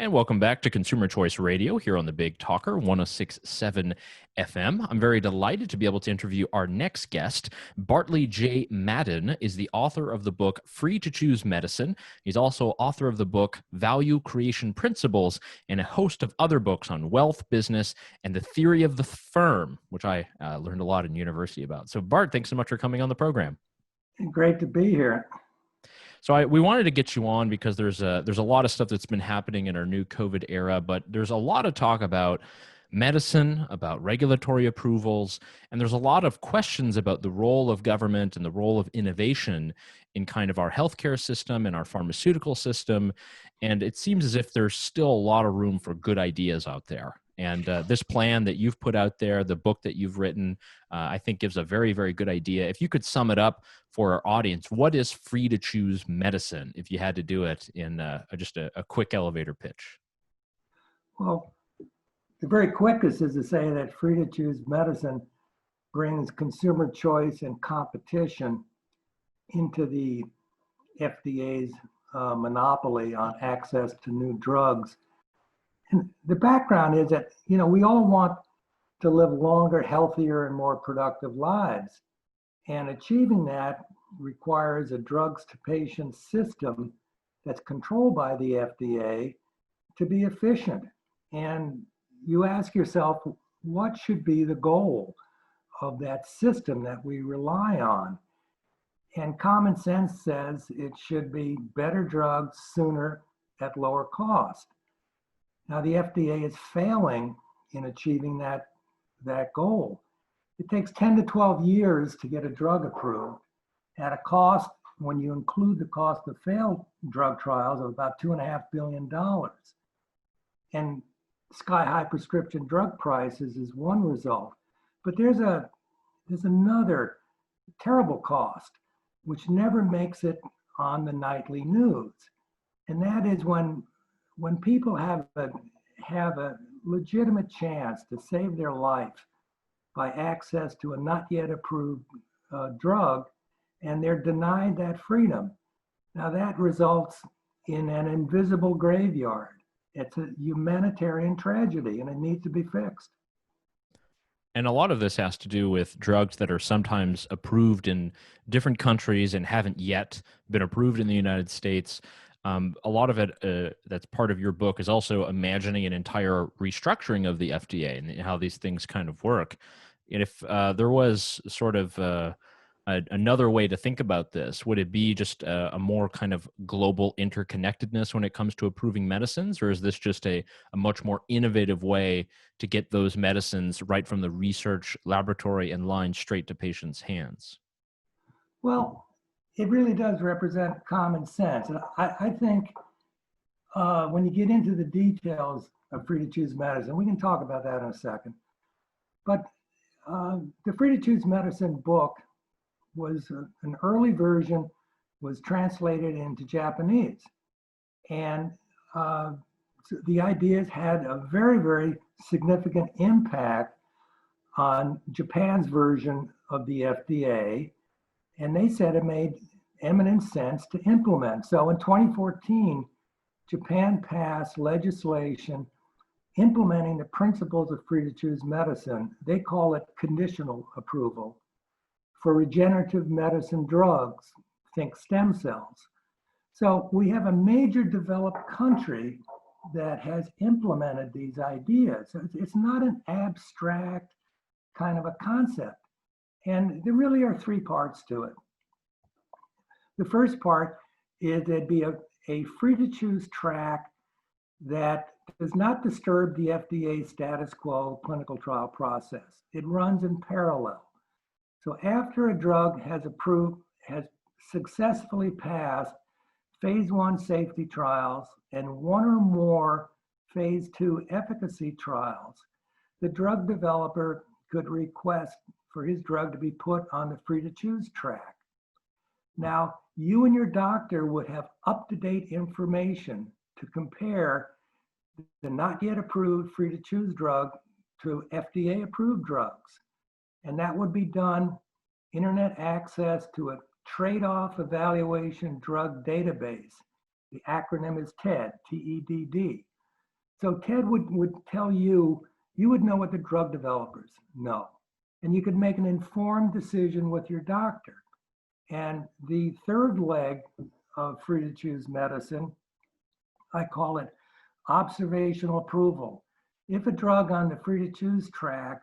And welcome back to Consumer Choice Radio here on the Big Talker 106.7 FM. I'm very delighted to be able to interview our next guest. Bartley J. Madden is the author of the book Free to Choose Medicine. He's also author of the book Value Creation Principles and a host of other books on wealth, business, and the theory of the firm, which I learned a lot in university about. So Bart, thanks so much for coming on the program. Great to be here. So we wanted to get you on because there's a lot of stuff that's been happening in our new COVID era, but there's a lot of talk about medicine, about regulatory approvals, and there's a lot of questions about the role of government and the role of innovation in kind of our healthcare system and our pharmaceutical system. And it seems as if there's still a lot of room for good ideas out there. And this plan that you've put out there, the book that you've written, I think gives a very, very good idea. If you could sum it up for our audience, what is free to choose medicine, if you had to do it in just a quick elevator pitch? Well, the very quickest is to say that free to choose medicine brings consumer choice and competition into the FDA's monopoly on access to new drugs. And the background is that, we all want to live longer, healthier, and more productive lives. And achieving that requires a drugs to patients system that's controlled by the FDA to be efficient. And you ask yourself, what should be the goal of that system that we rely on? And common sense says it should be better drugs sooner at lower cost. Now, the FDA is failing in achieving that goal. It takes 10 to 12 years to get a drug approved at a cost, when you include the cost of failed drug trials, of about $2.5 billion. And sky-high prescription drug prices is one result. But there's another terrible cost, which never makes it on the nightly news. And that is when people have a legitimate chance to save their life by access to a not yet approved drug, and they're denied that freedom. Now that results in an invisible graveyard. It's a humanitarian tragedy, and it needs to be fixed. And a lot of this has to do with drugs that are sometimes approved in different countries and haven't yet been approved in the United States. A lot of it that's part of your book is also imagining an entire restructuring of the FDA and how these things kind of work. And if there was sort of another way to think about this, would it be just a more kind of global interconnectedness when it comes to approving medicines? Or is this just a much more innovative way to get those medicines right from the research laboratory and line straight to patients' hands? Well, it really does represent common sense. And I think when you get into the details of free to choose medicine, we can talk about that in a second. But the Free to Choose Medicine book was an early version, was translated into Japanese. And the ideas had a very, very significant impact on Japan's version of the FDA. And they said it made eminent sense to implement. So in 2014, Japan passed legislation implementing the principles of free to choose medicine. They call it conditional approval for regenerative medicine drugs, think stem cells. So we have a major developed country that has implemented these ideas. So it's not an abstract kind of a concept. And there really are three parts to it. The first part is there'd be a free to choose track that does not disturb the FDA status quo clinical trial process. It runs in parallel. So after a drug has successfully passed phase 1 safety trials and one or more phase 2 efficacy trials, the drug developer could request for his drug to be put on the free to choose track. Now, you and your doctor would have up-to-date information to compare the not yet approved free to choose drug to FDA approved drugs. And that would be done internet access to a trade-off evaluation drug database. The acronym is TED, T-E-D-D. So Ted would tell you, you would know what the drug developers know. And you could make an informed decision with your doctor. And the third leg of free to choose medicine, I call it observational approval. If a drug on the free to choose track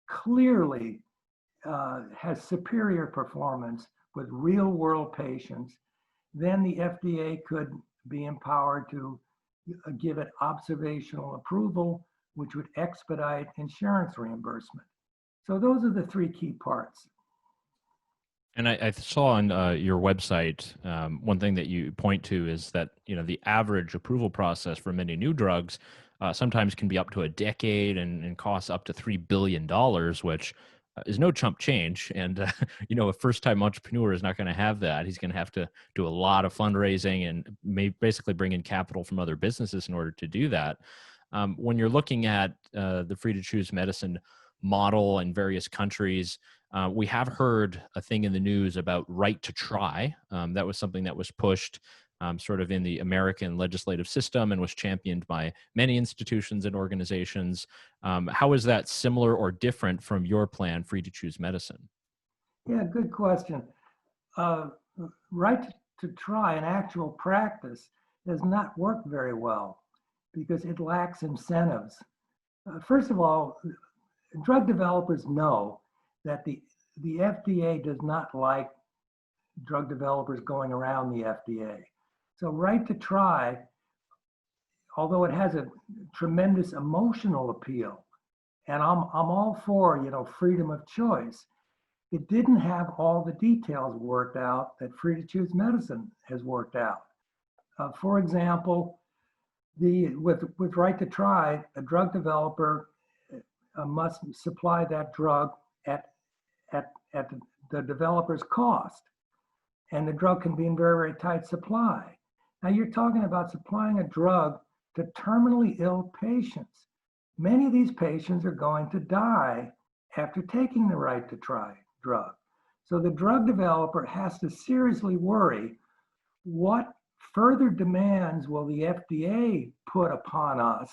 clearly has superior performance with real world patients, then the FDA could be empowered to give it observational approval, which would expedite insurance reimbursement. So those are the three key parts. And I saw on your website, one thing that you point to is that, you know, the average approval process for many new drugs sometimes can be up to a decade and costs up to $3 billion, which is no chump change. And, you know, a first-time entrepreneur is not going to have that. He's going to have to do a lot of fundraising and basically bring in capital from other businesses in order to do that. When you're looking at the free-to-choose medicine model in various countries, we have heard a thing in the news about right to try. That was something that was pushed sort of in the American legislative system and was championed by many institutions and organizations. How is that similar or different from your plan, Free to Choose Medicine? Yeah, good question. Right to try in actual practice does not work very well because it lacks incentives. First of all, drug developers know that the FDA does not like drug developers going around the FDA. So right to try, although it has a tremendous emotional appeal, and I'm all for, you know, freedom of choice, it didn't have all the details worked out that free to choose medicine has worked out. For example, with right to try, a drug developer must supply that drug at the developer's cost. And the drug can be in very, very tight supply. Now you're talking about supplying a drug to terminally ill patients. Many of these patients are going to die after taking the right to try drug. So the drug developer has to seriously worry, what further demands will the FDA put upon us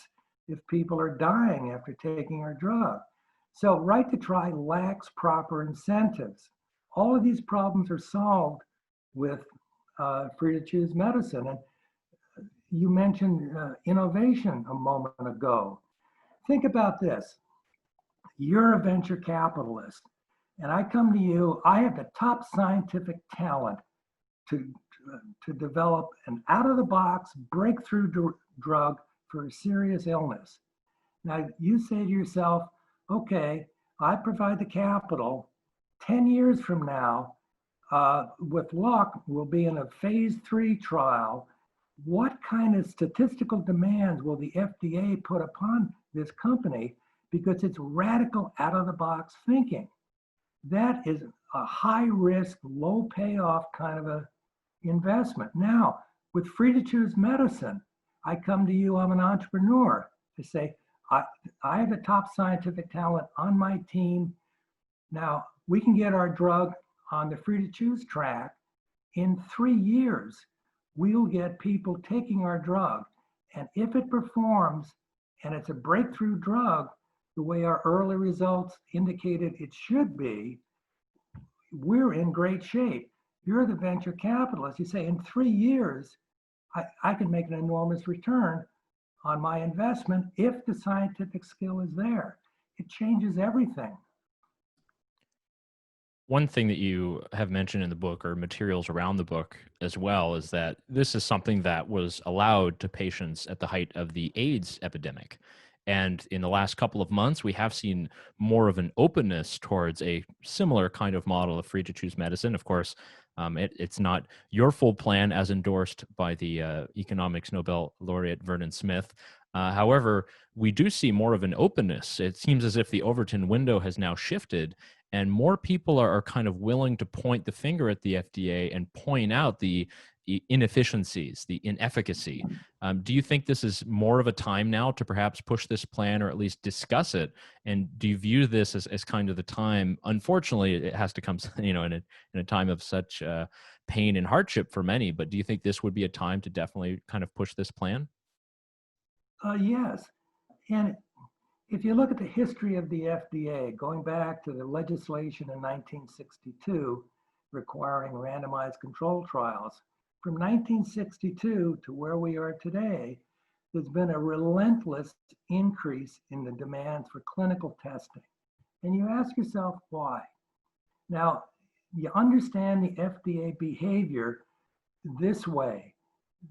if people are dying after taking our drug? So right to try lacks proper incentives. All of these problems are solved with free to choose medicine. And you mentioned innovation a moment ago. Think about this. You're a venture capitalist, and I come to you, I have the top scientific talent to develop an out-of-the-box breakthrough drug for a serious illness. Now you say to yourself, okay, I provide the capital. 10 years from now, with luck, we'll be in a phase 3 trial. What kind of statistical demands will the FDA put upon this company? Because it's radical out-of-the-box thinking. That is a high-risk, low-payoff kind of a investment. Now, with free to choose medicine, I come to you, I'm an entrepreneur, to say, I have the top scientific talent on my team. Now, we can get our drug on the free to choose track. In 3 years, we'll get people taking our drug. And if it performs and it's a breakthrough drug, the way our early results indicated it should be, we're in great shape. You're the venture capitalist. You say, in 3 years, I can make an enormous return on my investment if the scientific skill is there. It changes everything. One thing that you have mentioned in the book, or materials around the book as well, is that this is something that was allowed to patients at the height of the AIDS epidemic. And in the last couple of months, we have seen more of an openness towards a similar kind of model of free to choose medicine. Of course, it's not your full plan as endorsed by the economics Nobel laureate Vernon Smith. However, we do see more of an openness. It seems as if the Overton window has now shifted, and more people are kind of willing to point the finger at the FDA and point out the inefficiencies, the inefficacy. Do you think this is more of a time now to perhaps push this plan or at least discuss it? And do you view this as kind of the time? Unfortunately, it has to come, you know, in a time of such pain and hardship for many. But do you think this would be a time to definitely kind of push this plan? Yes. And if you look at the history of the FDA, going back to the legislation in 1962 requiring randomized control trials, from 1962 to where we are today, there's been a relentless increase in the demands for clinical testing. And you ask yourself why. Now, you understand the FDA behavior this way.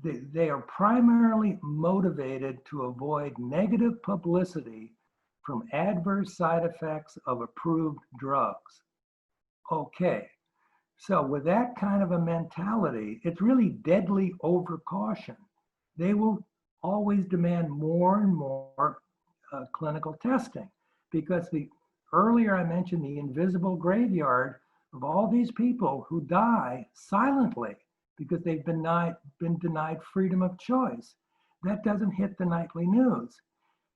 They are primarily motivated to avoid negative publicity from adverse side effects of approved drugs. Okay, so with that kind of a mentality, it's really deadly overcaution. They will always demand more and more clinical testing because earlier I mentioned the invisible graveyard of all these people who die silently because they've been denied freedom of choice. That doesn't hit the nightly news.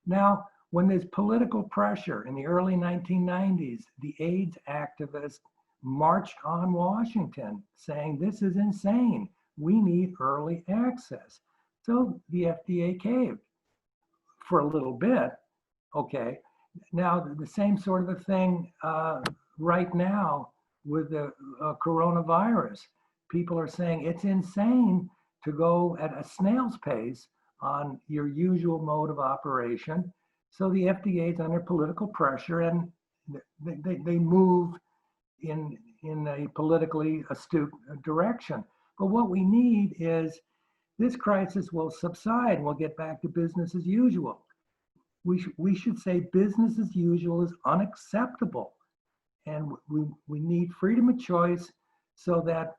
Now, when there's political pressure in the early 1990s, the AIDS activists marched on Washington saying, this is insane. We need early access. So the FDA caved for a little bit. Okay. Now, the same sort of a thing right now with the coronavirus. People are saying it's insane to go at a snail's pace on your usual mode of operation. So the FDA is under political pressure and they move in a politically astute direction. But what we need is this crisis will subside and we'll get back to business as usual. We should say business as usual is unacceptable. And we need freedom of choice so that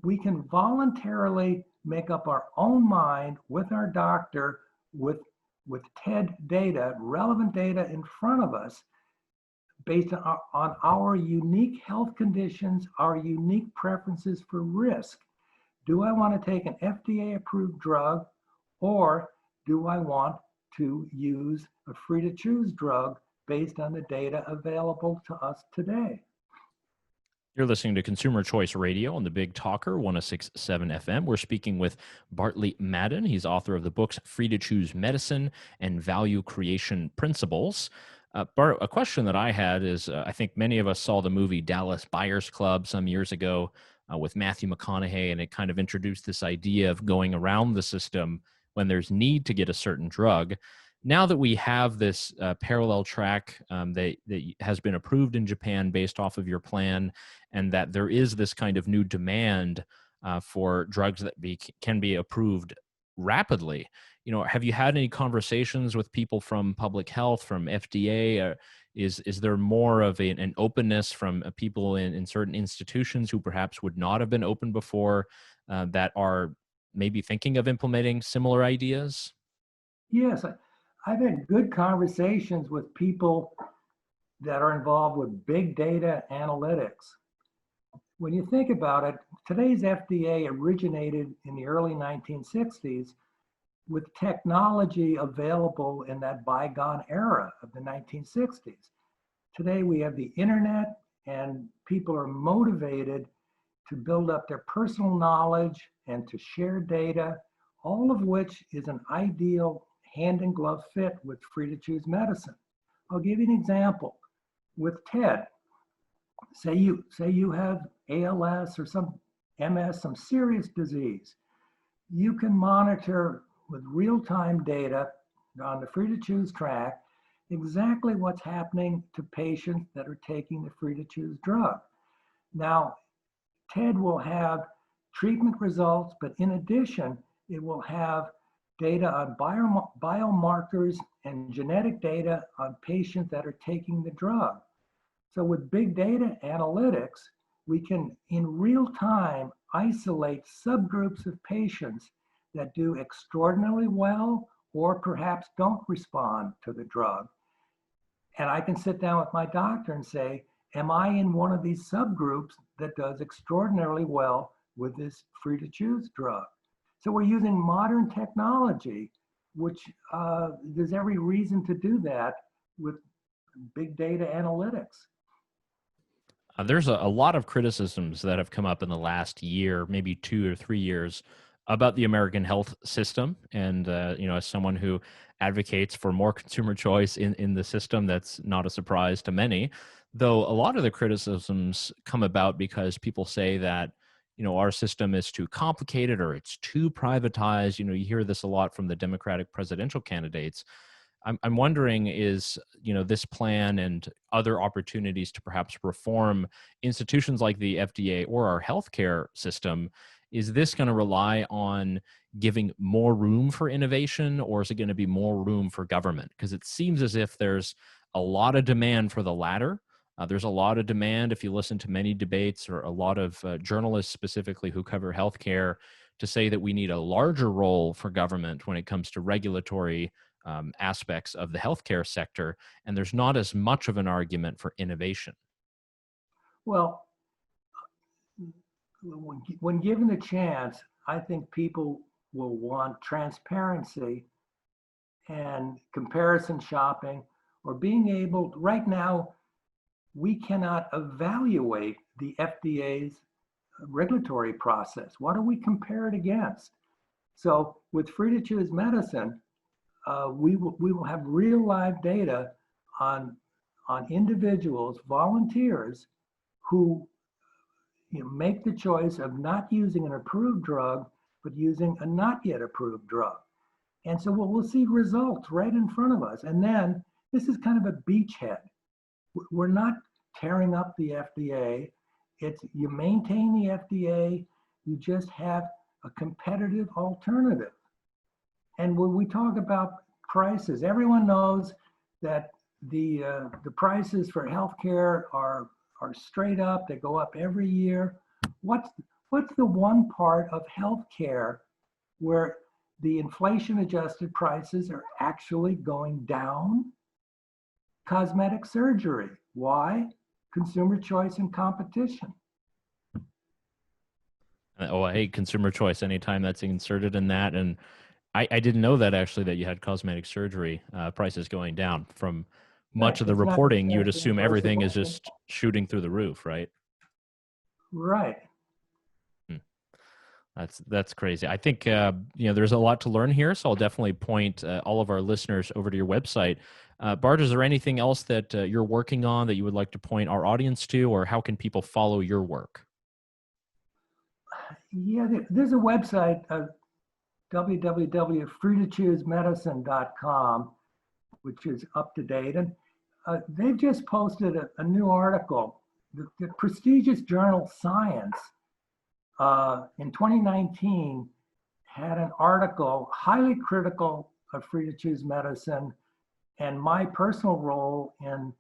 we can voluntarily make up our own mind with our doctor, with TED data, relevant data in front of us, based on our unique health conditions, our unique preferences for risk. Do I want to take an FDA-approved drug, or do I want to use a free-to-choose drug based on the data available to us today? You're listening to Consumer Choice Radio on the Big Talker 106.7 FM. We're speaking with Bartley Madden. He's author of the books Free to Choose Medicine and Value Creation Principles. Bart, a question that I had is, I think many of us saw the movie Dallas Buyers Club some years ago with Matthew McConaughey, and it kind of introduced this idea of going around the system when there's need to get a certain drug. Now that we have this parallel track that has been approved in Japan based off of your plan, and that there is this kind of new demand for drugs that can be approved rapidly, have you had any conversations with people from public health, from FDA? Is there more of an openness from people in certain institutions who perhaps would not have been open before that are maybe thinking of implementing similar ideas? Yes, I've had good conversations with people that are involved with big data analytics. When you think about it, today's FDA originated in the early 1960s with technology available in that bygone era of the 1960s. Today we have the internet and people are motivated to build up their personal knowledge and to share data, all of which is an ideal hand-in-glove fit with free-to-choose medicine. I'll give you an example. With TED, say you have ALS or some MS, some serious disease. You can monitor with real-time data on the free-to-choose track exactly what's happening to patients that are taking the free-to-choose drug. Now, TED will have treatment results, but in addition, it will have data on biomarkers and genetic data on patients that are taking the drug. So with big data analytics, we can in real time isolate subgroups of patients that do extraordinarily well or perhaps don't respond to the drug. And I can sit down with my doctor and say, am I in one of these subgroups that does extraordinarily well with this free-to-choose drug? So we're using modern technology, which there's every reason to do that with big data analytics. There's a lot of criticisms that have come up in the last year, maybe 2 or 3 years, about the American health system. And, as someone who advocates for more consumer choice in the system, that's not a surprise to many. Though a lot of the criticisms come about because people say that, our system is too complicated or it's too privatized. You hear this a lot from the Democratic presidential candidates. I'm wondering, is this plan and other opportunities to perhaps reform institutions like the FDA or our healthcare system, is this going to rely on giving more room for innovation, or is it going to be more room for government? Because it seems as if there's a lot of demand for the latter. There's a lot of demand, if you listen to many debates or a lot of journalists specifically who cover healthcare, to say that we need a larger role for government when it comes to regulatory aspects of the healthcare sector, and there's not as much of an argument for innovation. Well, when given the chance, I think people will want transparency and comparison shopping, or being able, right now, we cannot evaluate the FDA's regulatory process. What do we compare it against? So with free to choose medicine, we will have real live data on individuals, volunteers, who make the choice of not using an approved drug, but using a not yet approved drug. And so we'll see results right in front of us. And then this is kind of a beachhead. We're not tearing up the FDA. It's, you maintain the FDA, you just have a competitive alternative. And when we talk about prices, everyone knows that the prices for healthcare are straight up. They go up every year. What's the one part of healthcare where the inflation-adjusted prices are actually going down? Cosmetic surgery. Why? Consumer choice and competition. Oh, I hate consumer choice anytime that's inserted in that. And I didn't know that, actually, that you had cosmetic surgery prices going down. From much of the reporting, you would assume everything is just shooting through the roof, right? Right. That's crazy. I think there's a lot to learn here, so I'll definitely point all of our listeners over to your website. Bart, is there anything else that you're working on that you would like to point our audience to, or how can people follow your work? Yeah, there's a website, www.freetochoosemedicine.com, which is up to date, and they've just posted a new article. The prestigious journal Science in 2019 had an article highly critical of free to choose medicine and my personal role in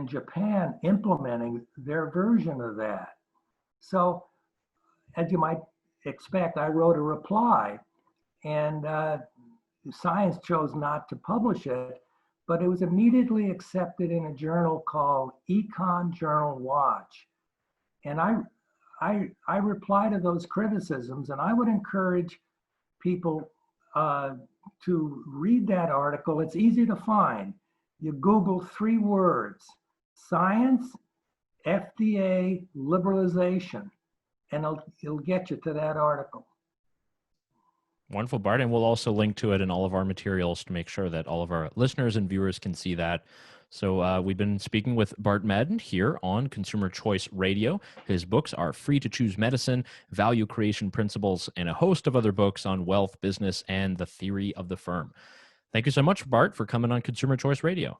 Japan implementing their version of that. So, as you might expect, I wrote a reply, and Science chose not to publish it, but it was immediately accepted in a journal called Econ Journal Watch. And I reply to those criticisms, and I would encourage people to read that article. It's easy to find. You Google 3 words, Science, FDA, liberalization, and it'll get you to that article. Wonderful, Bart. And we'll also link to it in all of our materials to make sure that all of our listeners and viewers can see that. So we've been speaking with Bart Madden here on Consumer Choice Radio. His books are Free to Choose Medicine, Value Creation Principles, and a host of other books on wealth, business, and the theory of the firm. Thank you so much, Bart, for coming on Consumer Choice Radio.